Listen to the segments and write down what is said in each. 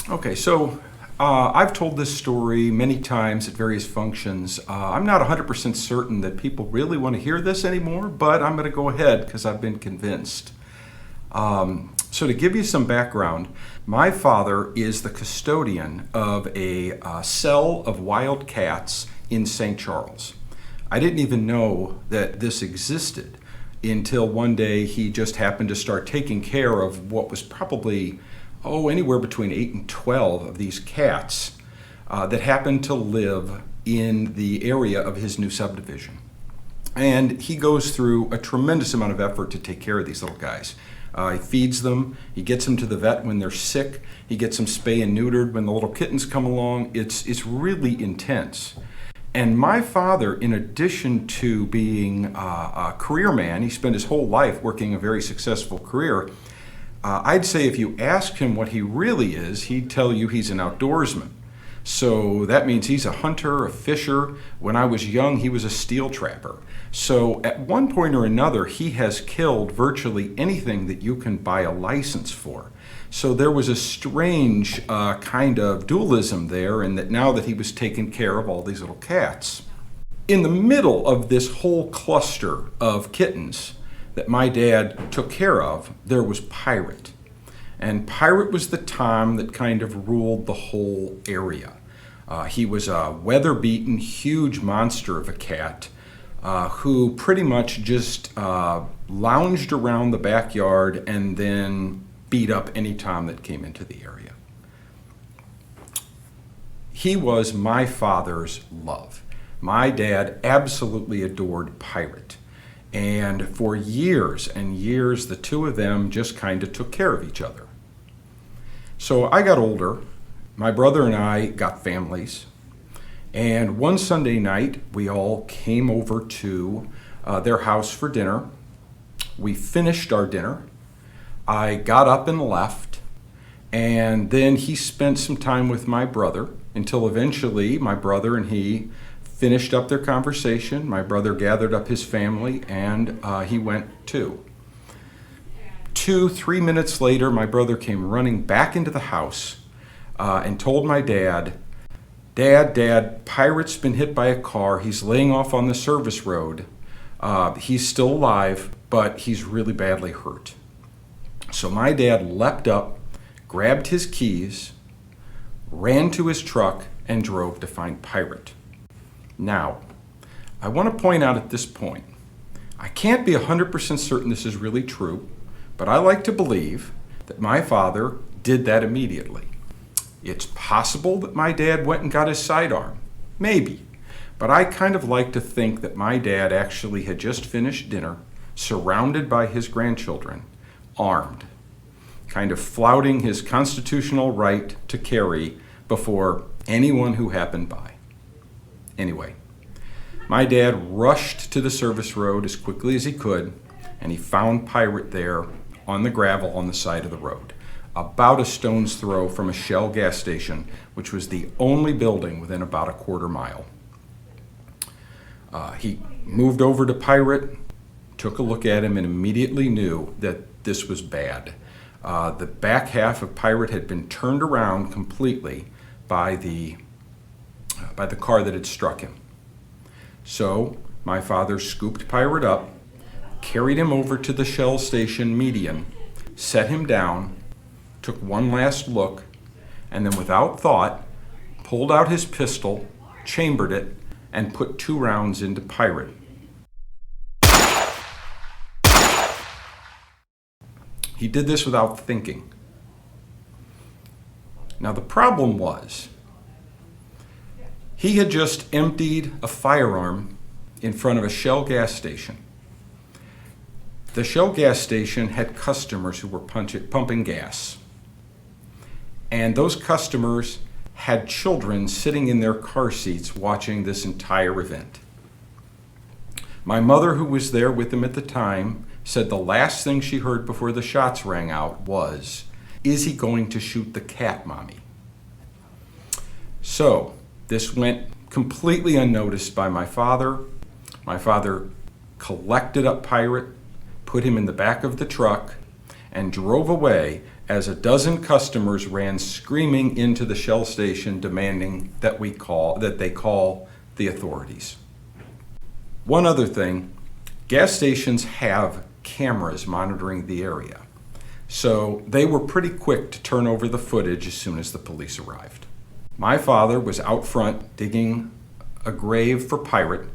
Okay, so I've told this story many times at various functions. I'm not 100% certain that people really want to hear this anymore, but I'm going to go ahead because I've been convinced. So to give you some background, my father is the custodian of a cell of wild cats in St. Charles. I didn't even know that this existed until one day he just happened to start taking care of what was probably, anywhere between 8 and 12 of these cats that happened to live in the area of his new subdivision. And he goes through a tremendous amount of effort to take care of these little guys. He feeds them, he gets them to the vet when they're sick, he gets them spay and neutered when the little kittens come along. It's really intense. And my father, in addition to being a career man, he spent his whole life working a very successful career. I'd say if you asked him what he really is, he'd tell you he's an outdoorsman. So that means he's a hunter, a fisher. When I was young, he was a steel trapper. So at one point or another, he has killed virtually anything that you can buy a license for. So there was a strange kind of dualism there, in that now that he was taking care of all these little cats. In the middle of this whole cluster of kittens that my dad took care of, there was Pirate. And Pirate was the Tom that kind of ruled the whole area. He was a weather-beaten, huge monster of a cat who pretty much just lounged around the backyard and then beat up any Tom that came into the area. He was my father's love. My dad absolutely adored Pirate. And for years and years, the two of them just kind of took care of each other. So I got older. My brother and I got families. And one Sunday night, we all came over to their house for dinner. We finished our dinner. I got up and left. And then he spent some time with my brother until eventually my brother and he finished up their conversation. My brother gathered up his family and he went too. 2-3 minutes later, my brother came running back into the house and told my dad, Dad, Pirate's been hit by a car. He's laying off on the service road. He's still alive, but he's really badly hurt. So my dad leapt up, grabbed his keys, ran to his truck, and drove to find Pirate. Now, I want to point out at this point, I can't be 100% certain this is really true, but I like to believe that my father did that immediately. It's possible that my dad went and got his sidearm. Maybe. But I kind of like to think that my dad actually had just finished dinner, surrounded by his grandchildren, armed, kind of flouting his constitutional right to carry before anyone who happened by. Anyway, my dad rushed to the service road as quickly as he could, and he found Pirate there on the gravel on the side of the road, about a stone's throw from a Shell gas station, which was the only building within about a quarter mile. He moved over to Pirate, took a look at him, and immediately knew that this was bad. The back half of Pirate had been turned around completely by the car that had struck him. So my father scooped Pirate up, carried him over to the Shell station median, set him down, took one last look, and then without thought, pulled out his pistol, chambered it, and put 2 rounds into Pirate. He did this without thinking. Now the problem was, he had just emptied a firearm in front of a Shell gas station. The Shell gas station had customers who were pumping gas. And those customers had children sitting in their car seats watching this entire event. My mother, who was there with him at the time, said the last thing she heard before the shots rang out was, "Is he going to shoot the cat, Mommy?" So this went completely unnoticed by my father. My father collected up Pirate, put him in the back of the truck, and drove away as a dozen customers ran screaming into the Shell station demanding that they call the authorities. One other thing, gas stations have cameras monitoring the area, so they were pretty quick to turn over the footage as soon as the police arrived. My father was out front digging a grave for Pirate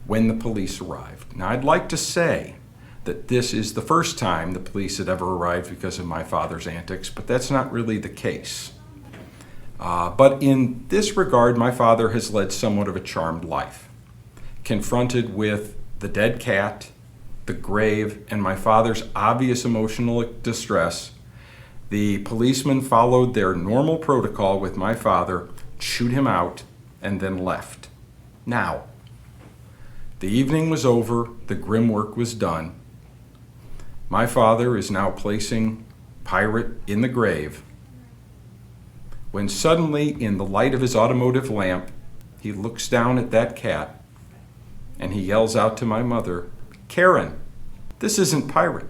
when the police arrived. Now, I'd like to say that this is the first time the police had ever arrived because of my father's antics, but that's not really the case. But in this regard, my father has led somewhat of a charmed life. Confronted with the dead cat, the grave, and my father's obvious emotional distress, the policemen followed their normal protocol with my father, chewed him out, and then left. Now, the evening was over, the grim work was done. My father is now placing Pirate in the grave, when suddenly, in the light of his automotive lamp, he looks down at that cat and he yells out to my mother, "Karen, this isn't Pirate.